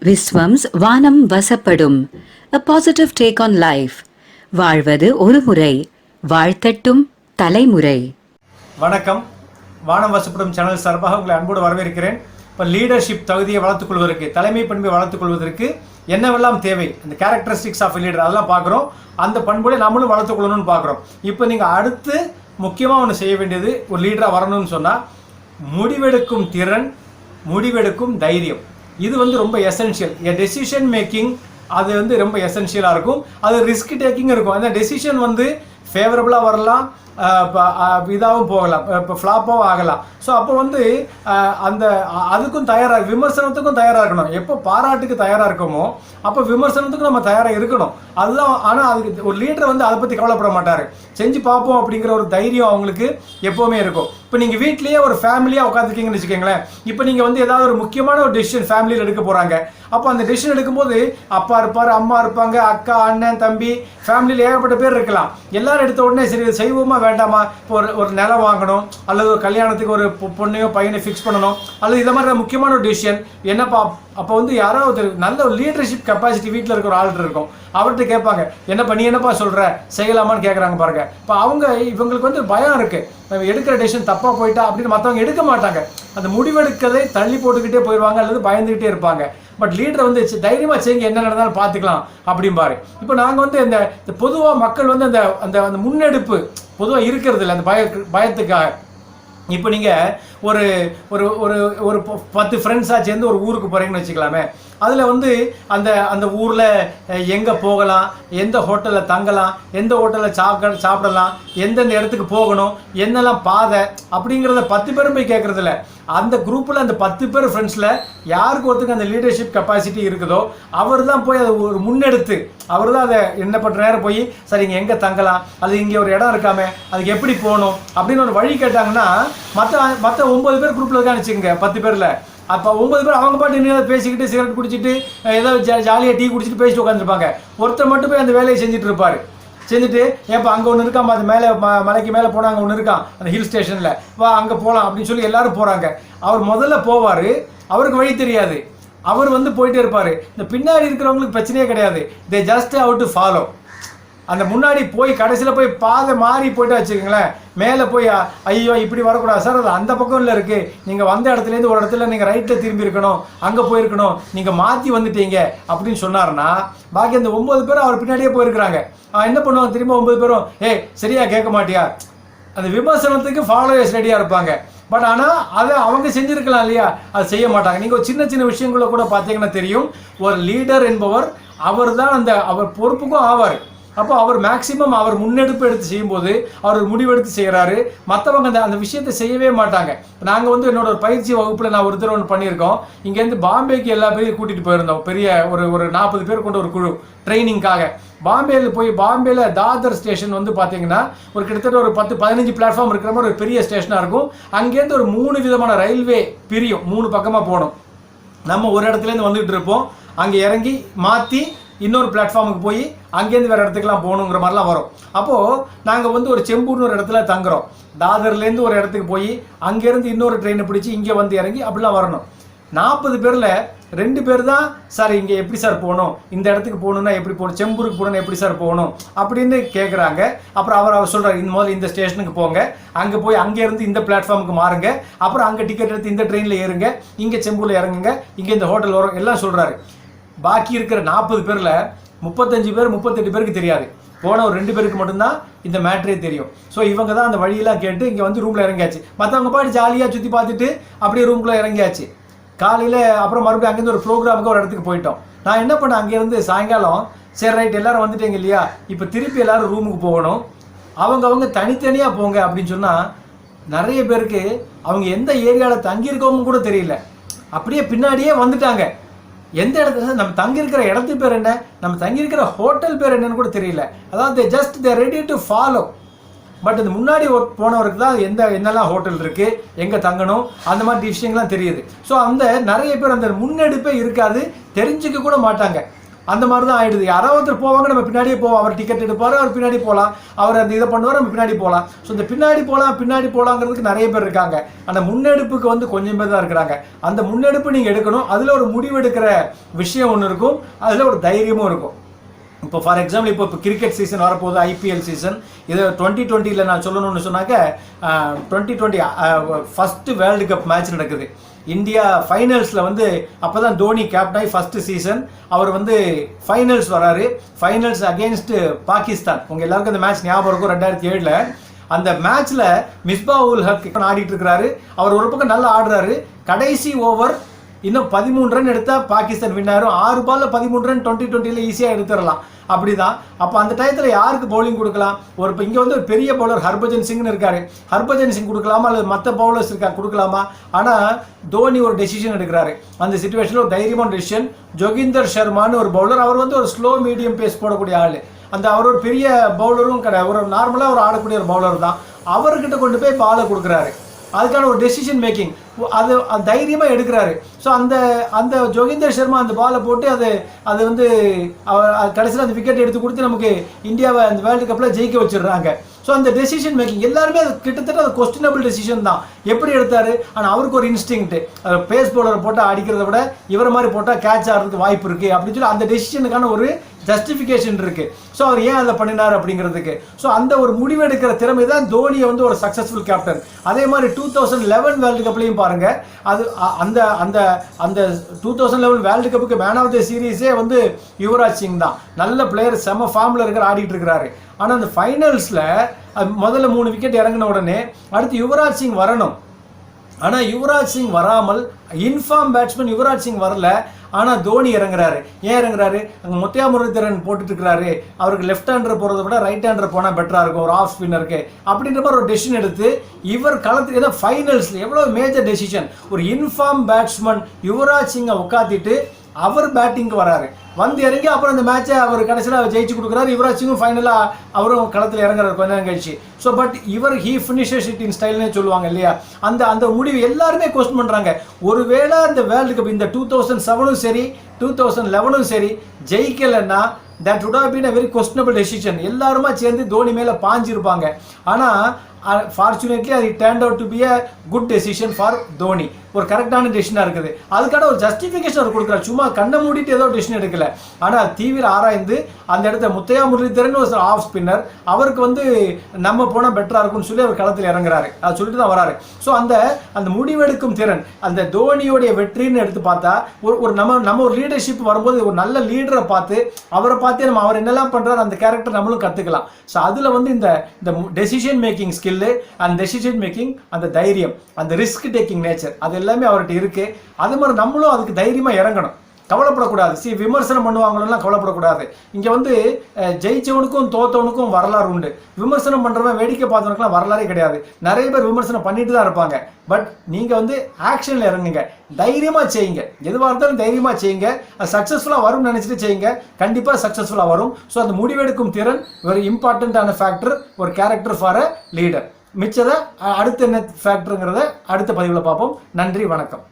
Viswam's Vaanam Vasappadum, a positive take on life. வாழ்வது ஒரு முறை, வாழ்த்தட்டும் தலைமுறை. வணக்கம். வானம் வசப்படும் சேனல் சார்பாக உங்களை அன்போடு வரவேற்கிறேன். இப்போ லீடர்ஷிப் தகுதியை வளர்த்துக் கொள்வதற்கு, தலைமை பண்பை வளர்த்துக் கொள்வதற்கு என்னவெல்லாம் தேவை, அந்த கேரக்டரிஸ்டிக்ஸ் ஆஃப் லீடர் அதெல்லாம் பார்க்குறோம். அந்த பண்புகளை நம்மளும் வளர்த்துக் கொள்ளணும்னு பார்க்குறோம். இப்போ நீங்கள் அடுத்து முக்கியமாக ஒன்று செய்ய வேண்டியது, ஒரு லீடராக வரணும்னு சொன்னால் முடிவெடுக்கும் திறன், முடிவெடுக்கும் தைரியம். இது ரொம்ப எசென்ஷியல். டெசிஷன் மேக்கிங் அது ரொம்ப எசென்ஷியலாக இருக்கும். அது ரிஸ்க் டேக்கிங் இருக்கும். அந்த டெசிஷன் ஃபேவரபுளாக வரலாம், இதாகவும் போகலாம், இப்போ ஃப்ளாப்பாகவும் ஆகலாம். ஸோ அப்போ அந்த அதுக்கும் தயாராக, விமர்சனத்துக்கும் தயாராக இருக்கணும். எப்போ பாராட்டுக்கு தயாராக இருக்கோமோ அப்போ விமர்சனத்துக்கும் நம்ம தயாராக இருக்கணும். அதுதான். ஆனால் அதுக்கு ஒரு லீடர் அதை பற்றி கவலைப்பட மாட்டார். செஞ்சு பார்ப்போம் அப்படிங்கிற ஒரு தைரியம் அவங்களுக்கு எப்போவுமே இருக்கும். இப்போ நீங்கள் வீட்லேயே ஒரு ஃபேமிலியாக உட்காந்துருக்கீங்கன்னு வச்சுக்கோங்களேன். இப்போ நீங்கள் ஏதாவது ஒரு முக்கியமான ஒரு டெசிஷன் ஃபேமிலியில் எடுக்க போகிறாங்க. அப்போ அந்த டெசிஷன் எடுக்கும்போது அப்பா இருப்பார், அம்மா இருப்பாங்க, அக்கா, அண்ணன், தம்பி, ஃபேமிலியில் ஏகப்பட்ட பேர் இருக்கலாம். எல்லாரும் எடுத்த உடனே சரி செய்வோமா வேண்டாமா, இப்போ ஒரு நிலம் வாங்கணும், அல்லது ஒரு கல்யாணத்துக்கு ஒரு பொண்ணையோ பையனை ஃபிக்ஸ் பண்ணணும், அல்லது இதை மாதிரி முக்கியமான ஒரு டெசிஷன் என்னப்பா. அப்போ யாராவது நல்ல ஒரு லீடர்ஷிப் கெப்பாசிட்டி வீட்டில் இருக்கிற ஒரு ஆள்கிட்ட இருக்கும். அவர்கிட்ட கேட்பாங்க, என்னப்பா நீ என்னப்பா சொல்கிற, செய்யலாமான்னு கேட்குறாங்க பாருங்க. இப்போ இவங்களுக்கு பயம் இருக்குது, நம்ம எடுக்கிற டெசிஷன் தப்பாக போயிட்டா அப்படின்னு மற்றவங்க எடுக்க மாட்டாங்க. அந்த முடிவெடுக்கதை தள்ளி போட்டுக்கிட்டே போயிடுவாங்க, அல்லது பயந்துக்கிட்டே இருப்பாங்க. பட் லீடர் தைரியமாக செய்யுங்க, என்ன நடந்தாலும் பார்த்துக்கலாம் அப்படிம்பாரு. இப்போ நாங்கள் இந்த பொதுவாக மக்கள் அந்த அந்த முன்னெடுப்பு பொதுவாக இருக்கிறது இல்லை, அந்த பயத்துக்காக. இப்போ நீங்கள் ஒரு ஒரு ஒரு ஒரு 10 ஃப்ரெண்ட்ஸாக சேர்ந்து ஒரு ஊருக்கு போகிறீங்கன்னு வச்சுக்கலாமே. அதில் அந்த அந்த ஊரில் எங்கே போகலாம், எந்த ஹோட்டலில் தங்கலாம், எந்த ஹோட்டலில் சாப்பிடலாம், எந்தெந்த இடத்துக்கு போகணும், என்னெல்லாம் பாதை அப்படிங்கிறத 10 பேரும் போய் கேட்குறதில்ல. அந்த குரூப்பில் அந்த 10 பேர் ஃப்ரெண்ட்ஸில் யாருக்கு ஒருத்தருக்கு அந்த லீடர்ஷிப் கெப்பாசிட்டி இருக்குதோ அவர் தான் போய் அதை ஒரு முன்னெடுத்து, அவர் தான் அதை என்ன பண்ணுற நேரம் போய் சரி இங்கே எங்கே தங்கலாம், அது இங்கே ஒரு இடம் இருக்காமே, அதுக்கு எப்படி போகணும் அப்படின்னு ஒரு வழி கேட்டாங்கன்னா மற்ற 9 பேர் குரூப்பில் இருக்கான்னு வச்சுக்கோங்க. 10 பேரில் அப்போ 9 பேர் அவங்க பாட்டு இன்னும் பேசிக்கிட்டு சிகரெட் குடிச்சிட்டு ஏதோ ஜாலியாக டீ குடிச்சிட்டு பேசிட்டு உட்காந்துருப்பாங்க. ஒருத்தர் மட்டும் போய் அந்த வேலையை செஞ்சுட்டு இருப்பார். செஞ்சுட்டு ஏப்பா அங்கே ஒன்று இருக்கான், அது மேலே மலைக்கு மேலே போனால் அங்கே ஒன்று இருக்கான், அந்த ஹில் ஸ்டேஷனில் வா அங்கே போகலாம் அப்படின்னு சொல்லி எல்லாரும் போகிறாங்க. அவர் முதல்ல போவார், அவருக்கு வழி தெரியாது, அவர் போயிட்டே இருப்பார். இந்த பின்னாடி இருக்கிறவங்களுக்கு பிரச்சனையே கிடையாது, they just have to follow. அந்த முன்னாடி போய் கடைசியில் போய் பாதை மாறி போய்ட்டு வச்சுக்கோங்களேன், மேலே போய் ஐயோ இப்படி வரக்கூடாது சார், அது அந்த பக்கம்ல இருக்குது, நீங்கள் வந்த இடத்துலேருந்து ஒரு இடத்துல நீங்கள் ரைட்டில் திரும்பி இருக்கணும், அங்கே போயிருக்கணும், நீங்கள் மாற்றி வந்துட்டீங்க அப்படின்னு சொன்னார்னா பாக்கி அந்த 9 பேரும் அவர் பின்னாடியே போயிருக்கிறாங்க. என்ன பண்ணுவாங்க திரும்ப 9 பேரும், சரியா கேட்க மாட்டியா, அந்த விமர்சனத்துக்கு ஃபாலோவர்ஸ் ரெடியாக இருப்பாங்க. பட் ஆனால் அதை அவங்க செஞ்சுருக்கலாம் இல்லையா, அது செய்ய மாட்டாங்க. நீங்கள் ஒரு சின்ன சின்ன விஷயங்களை கூட பார்த்தீங்கன்னா தெரியும். ஒரு லீடர் என்பவர் அவர் தான் அவர் பொறுப்புக்கும் ஆவார். அப்போ அவர் மேக்சிமம் அவர் முன்னெடுப்பு எடுத்து செய்யும்போது அவர் முடிவெடுத்து செய்கிறாரு. மற்றவங்க அந்த விஷயத்தை செய்யவே மாட்டாங்க. நாங்கள் என்னோட ஒரு பயிற்சி வகுப்பில் நான் ஒருத்தர் ஒன்று பண்ணியிருக்கோம். இங்கேருந்து பாம்பேக்கு எல்லா பேரையும் கூட்டிகிட்டு போயிருந்தோம். பெரிய ஒரு 40 பேர் கொண்ட ஒரு குழு ட்ரைனிங்காக பாம்பேயில் போய், பாம்பேயில் தாதர் ஸ்டேஷன் பார்த்தீங்கன்னா ஒரு கிட்டத்தட்ட ஒரு 10-15 பிளாட்ஃபார்ம் இருக்கிற மாதிரி ஒரு பெரிய ஸ்டேஷனாக இருக்கும். அங்கேருந்து ஒரு 3 விதமான ரயில்வே பிரியும், 3 பக்கமாக போகணும். நம்ம ஒரு இடத்துலேருந்து வந்துகிட்டு இருப்போம், அங்கே இறங்கி மாற்றி இன்னொரு பிளாட்ஃபார்முக்கு போய் அங்கேருந்து வேறு இடத்துக்குலாம் போகணுங்கிற மாதிரிலாம் வரும். அப்போது நாங்கள் ஒரு செம்பூர்னு ஒரு இடத்துல தங்குறோம். தாதர்லேருந்து ஒரு இடத்துக்கு போய் அங்கேருந்து இன்னொரு ட்ரெயினை பிடிச்சி இங்கே இறங்கி அப்படிலாம் வரணும். 40 பேரில் 2 பேர் தான் சார் இங்கே எப்படி சார் போகணும், இந்த இடத்துக்கு போகணுன்னா எப்படி போகணும், செம்பூருக்கு போகணுன்னா எப்படி சார் போகணும் அப்படின்னு கேட்குறாங்க. அப்புறம் அவர் சொல்கிறார், இந்த முதல்ல இந்த ஸ்டேஷனுக்கு போங்க, அங்கே போய் அங்கேருந்து இந்த பிளாட்ஃபார்முக்கு மாறுங்க, அப்புறம் அங்கே டிக்கெட் எடுத்து இந்த ட்ரெயினில் ஏறுங்க, இங்கே செம்பூரில் இறங்குங்க, இங்கே இந்த ஹோட்டல் வரும், எல்லாம் சொல்கிறாரு. பாக்கி இருக்கிற 40 பேரில் 35 பேர் 38 பேருக்கு தெரியாது. போன ஒரு 2 பேருக்கு மட்டும்தான் இந்த மேட்ரே தெரியும். ஸோ இவங்க தான் அந்த வழியெல்லாம் கேட்டு இங்கே ரூமில் இறங்கியாச்சு. மற்றவங்க பாட்டு ஜாலியாக சுற்றி பார்த்துட்டு அப்படியே ரூம்குள்ளே இறங்கியாச்சு. காலையில் அப்புறம் மறுபடியும் அங்கேருந்து ஒரு ப்ரோக்ராமுக்கு ஒரு இடத்துக்கு போயிட்டோம். நான் என்ன பண்ணேன், அங்கேருந்து சாயங்காலம் சரி ரைட் எல்லாரும் வந்துட்டீங்க இல்லையா, இப்போ திருப்பி எல்லோரும் ரூமுக்கு போகணும், அவங்க தனித்தனியாக போங்க அப்படின்னு சொன்னால் நிறைய பேருக்கு அவங்க எந்த ஏரியாவில் தங்கியிருக்கவங்க கூட தெரியல. அப்படியே பின்னாடியே வந்துட்டாங்க. எந்த இடத்துல நம்ம தங்கியிருக்கிற இடத்து பேர் என்ன, நம்ம தங்கியிருக்கிற ஹோட்டல் பேர் என்னன்னு கூட தெரியல. அதாவது just they ready to follow. But இந்த முன்னாடி போனவருக்கு தான் என்னெல்லாம் ஹோட்டல் இருக்குது, எங்கே தங்கணும், அந்த மாதிரி விஷயங்கள்லாம் தெரியுது. ஸோ நிறைய பேர் அந்த முன்னெடுப்பே இருக்காது, தெரிஞ்சுக்க கூட மாட்டாங்க. அந்த மாதிரி தான் ஆயிடுது. யாராவது ஒருத்தர் போவாங்க, நம்ம பின்னாடியே போவோம். அவர் டிக்கெட் எடுப்பார், அவர் பின்னாடி போகலாம். அவர் அந்த இதை பண்ணுவார், நம்ம பின்னாடி போகலாம். ஸோ இந்த பின்னாடி போகலாங்கிறதுக்கு நிறைய பேர் இருக்காங்க. ஆனால் முன்னெடுப்புக்கு வந்து கொஞ்சம் பேர் தான் இருக்கிறாங்க. அந்த முன்னெடுப்பு நீங்கள் எடுக்கணும். அதில் ஒரு முடிவு எடுக்கிற விஷயம் ஒன்று இருக்கும், அதில் ஒரு தைரியமும் இருக்கும். இப்போ ஃபார் எக்ஸாம்பிள் இப்போ கிரிக்கெட் சீசன் வரப்போகுது, ஐபிஎல் சீசன். இது 2020 நான் சொல்லணும்னு சொன்னாக்க 2020 ஃபஸ்ட்டு வேர்ல்டு கப் மேட்ச் நடக்குது. இந்தியா ஃபைனல்ஸில் வந்து அப்போ தான் தோனி கேப்டனாகி ஃபஸ்ட்டு சீசன் அவர் வந்து ஃபைனல்ஸ் வராரு. Finals against Pakistan. உங்கள் எல்லாருக்கும் அந்த மேட்ச் ஞாபகம் இருக்கும். 2007 அந்த மேட்ச்சில் மிஸ்பா உல் ஹக் ஆடிட்டு இருக்கிறாரு. அவர் ஒரு பக்கம் நல்லா ஆடுறாரு. கடைசி ஓவர் இன்னும் 13 ரன் எடுத்தால் பாகிஸ்தான் வின் ஆயிரும். 6 பாலில் 13 ரன் 2020 ஈஸியாக எடுத்துடலாம். அப்படிதான். அப்போ அந்த டயத்தில் யாருக்கு பவுலிங் கொடுக்கலாம்? இப்போ இங்கே வந்து ஒரு பெரிய பவுலர் ஹர்பஜன் சிங்னு இருக்காரு. ஹர்பஜன் சிங் கொடுக்கலாமா அல்லது மற்ற பவுலர்ஸ் இருக்கா கொடுக்கலாமா? ஆனால் தோனி ஒரு டெசிஷன் எடுக்கிறாரு. அந்த சுச்சுவேஷனில் ஒரு தைரியமான டெசிஷன். ஜோகிந்தர் சர்மான்னு ஒரு பவுலர், அவர் வந்து ஒரு ஸ்லோ மீடியம் பேஸ் போடக்கூடிய ஆள். அவர் ஒரு பெரிய பவுலரும் கிடையாது, ஒரு நார்மலாக ஒரு ஆடக்கூடிய ஒரு பவுலர் தான். அவர்கிட்ட கொண்டு போய் பாலை கொடுக்குறாரு. அதுக்கான ஒரு டெசிஷன் மேக்கிங் அது தைரியமாக எடுக்கிறாரு. ஸோ அந்த ஜோகிந்தர் சர்மா அந்த பாலை போட்டு அது வந்து கடைசியில் அந்த விக்கெட் எடுத்து கொடுத்து நமக்கு இந்தியாவை அந்த வேர்ல்டு கப்பில் ஜெயிக்க வச்சிடுறாங்க. ஸோ அந்த டெசிஷன் மேக்கிங் எல்லாருமே அது கிட்டத்தட்ட அது கொஸ்டினபிள் டெசிஷன் தான். எப்படி எடுத்தாரு? ஆனால் அவருக்கு ஒரு இன்ஸ்டிங்க்ட், பேஸ் பவுலரை போட்டால் அடிக்கிறத விட இவரை மாதிரி போட்டால் கேட்ச் ஆகிறதுக்கு வாய்ப்பு இருக்குது அப்படின்னு சொல்லி அந்த டெசிஷனுக்கான ஒரு ஜஸ்டிஃபிகேஷன் இருக்குது. ஸோ அவர் ஏன் அதை பண்ணினார் அப்படிங்கிறதுக்கு. ஸோ அந்த ஒரு முடிவெடுக்கிற திறமை தான் தோனியை வந்து ஒரு சக்ஸஸ்ஃபுல் கேப்டன். அதே மாதிரி 2011 வேர்ல்டு கப்லையும் பாருங்க, அது அந்த அந்த அந்த 2011 வேர்ல்டு கப்புக்கு மேன் ஆஃப் த சீரீஸே வந்து யுவராஜ் சிங் தான். நல்ல பிளேயர், செம ஃபார்மில் ஆடிட்டு இருக்கிறாரு. ஆனால் அந்த ஃபைனல்ஸில் முதல்ல 3 விக்கெட் இறங்கின உடனே அடுத்து யுவராஜ் சிங் வரணும். ஆனால் யுவராஜ் சிங் வராமல் இன்ஃபார்ம் பேட்ஸ்மேன் யுவராஜ் சிங் வரல. ஆனால் தோனி இறங்குறாரு. ஏன் இறங்குறாரு? அங்கே முத்தையா முரளிதரன் போட்டுட்டு இருக்கிறாரு. அவருக்கு லெஃப்ட் ஹேண்டர் போகிறத விட ரைட் ஹேண்டர் போனால் பெட்டராக இருக்கும் ஒரு ஆஃப் ஸ்பின்னருக்கு அப்படின்ற மாதிரி ஒரு டெசிஷன் எடுத்து இவர் களத்துக்கு ஏதோ ஃபைனல்ஸில் எவ்வளோ மேஜர் டெசிஷன். ஒரு இன்ஃபார்ம் பேட்ஸ்மேன் யுவராஜ் சிங்கை உட்காத்திட்டு அவர் பேட்டிங்க்கு வராரு. வந்து இறங்கி அப்புறம் அந்த மேட்சை அவர் கடைசியில் ஜெயிச்சு கொடுக்குறாரு. யுவராஜ் சிங்கும் ஃபைனலாக அவரும் களத்தில் இறங்குறாரு கொஞ்ச நேரம் கழிச்சு. So but he finishes it in ஸ்டைல்னே சொல்லுவாங்க இல்லையா? அந்த முடிவு எல்லாருமே கொஸ்டின் பண்ணுறாங்க. ஒருவேளை அந்த வேர்ல்டு கப் இந்த 2007 சரி 2011 சரி ஜெயிக்கலைன்னா that would have been a very questionable decision. எல்லாருமா சேர்ந்து தோனி மேலே பாஞ்சிருப்பாங்க. ஆனால் ஃபார்ச்சுனேட்லி அது turned out to be a good decision for Dhoni. ஒரு கரெக்டான டெசிஷனாக இருக்குது. அதுக்கான ஒரு ஜஸ்டிஃபிகேஷன் அவர் கொடுக்குறாரு. சும்மா கண்ணை மூடிட்டு ஏதோ டெசிஷன் எடுக்கல. ஆனால் தீவிர ஆராய்ந்து அந்த இடத்த முத்தையா முரளிதரன் ஒரு ஆஃப் ஸ்பின்னர், அவருக்கு வந்து நம்ம போனால் பெட்டராக இருக்கும்னு சொல்லி அவர் களத்தில் இறங்குறாரு. அதை சொல்லிட்டு தான் வராரு. ஸோ அந்த முடிவெடுக்கும் திறன், அந்த தோனியோடைய வெற்றின்னு எடுத்து பார்த்தா ஒரு நம்ம ஒரு லீடர்ஷிப் வரும்போது ஒரு நல்ல லீடரை பார்த்து அவரை பார்த்தே நம்ம அவர் என்னெல்லாம் பண்ணுறாரு அந்த கேரக்டர் நம்மளும் கற்றுக்கலாம். ஸோ அதில் வந்து இந்த டெசிஷன் மேக்கிங் ஸ்கில்லு, அந்த டெசிஷன் மேக்கிங், அந்த தைரியம், அந்த ரிஸ்க் டேக்கிங் நேச்சர், அது எல்லாமே அவர்கிட்ட இருக்கு. அது மாதிரி நம்மளும் அதுக்கு தைரியமாக இறங்கணும். கவலைப்படக்கூடாது. விமர்சனம் பண்ணுவாங்களெல்லாம் கவலைப்படக்கூடாது. இங்கே வந்து ஜெயிச்சவனுக்கும் தோத்தவனுக்கும் வரலாறு உண்டு. விமர்சனம் பண்ணுறவன் வேடிக்கை பார்த்தவனுக்குலாம் வரலாறே கிடையாது. நிறைய பேர் விமர்சனம் பண்ணிட்டு தான் இருப்பாங்க. பட் நீங்கள் வந்து ஆக்ஷனில் இறங்குங்க, தைரியமாக செய்யுங்க. எதுவாக இருந்தாலும் தைரியமாக செய்யுங்க. அது சக்ஸஸ்ஃபுல்லாக வரும்னு நினச்சிட்டு செய்யுங்க, கண்டிப்பாக சக்ஸஸ்ஃபுல்லாக வரும். ஸோ அந்த முடிவெடுக்கும் திறன் ஒரு இம்பார்ட்டண்ட்டான ஃபேக்டர், ஒரு கேரக்டர் ஃபார் அ லீடர். மிச்சதை அடுத்த என்ன ஃபேக்டருங்கிறத அடுத்த பதிவில் பார்ப்போம். நன்றி, வணக்கம்.